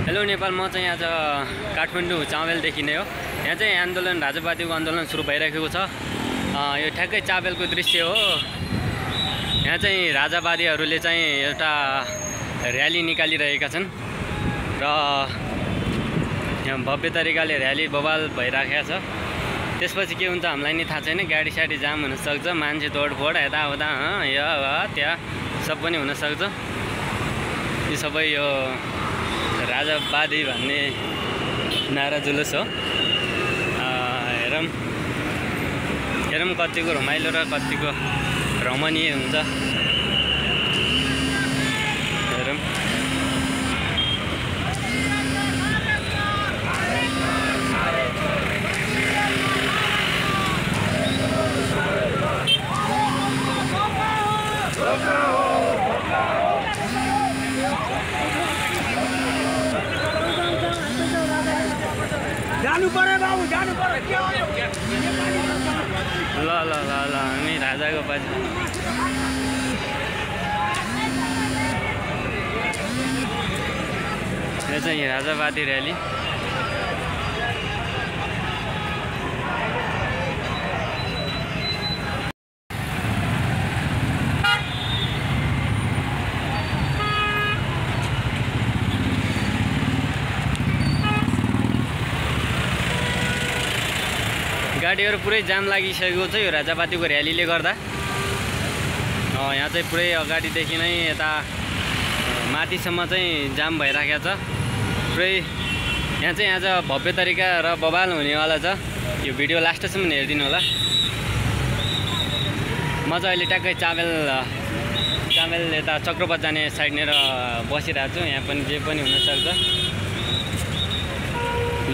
Hello Nepal, म चाहिँ आज काठमाडौँ चाबेलदेखि नै हो। यहाँ चाहिँ आन्दोलन राजावादीको आन्दोलन सुरु भइरहेको छ। यो ठ्याक्कै चाबेलको दृश्य हो। यहाँ चाहिँ राजावादीहरूले चाहिँ एउटा र्याली निकालिरहेका छन् र यहाँ भव्य तरिकाले र्याली बवाल भइरहेको छ। त्यसपछि के हुन्छ हामीलाई नि थाहा छैन। गाडी साडी जाम हुनसक्छ, मान्छे तोडफोड यताउता त्यहाँ सब पनि हुनसक्छ। यो सबै यो राजावादी भन्ने नारा जुलुस हो। हेरौँ कतिको रमाइलो र कतिको रमणीय हुन्छ। हेरौँ जानु पर्यो बाबु, जानु पर्यो। ल ल ल ल हामी राजाको पछि। यो चाहिँ राजावादी र्याली। गाडीहरू पुरै जाम लागिसकेको छ यो राजावादीको र्यालीले गर्दा। यहाँ चाहिँ पुरै अगाडिदेखि नै यता माथिसम्म चाहिँ जाम भइराखेको छ पुरै। यहाँ चाहिँ आज भव्य तरिका र बवाल हुनेवाला छ। यो भिडियो लास्टसम्म हेरिदिनु होला। म चाहिँ अहिले ट्याक्कै चाबेल यता चक्रपथ जाने साइडनेर बसिरहेको छु। यहाँ पनि जे पनि हुनसक्छ।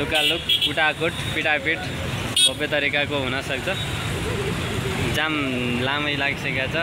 लुकालुक, कुटाकुट, पिटापिट भव्य तरिकाको हुनसक्छ। जाम लामै लागिसकेको छ।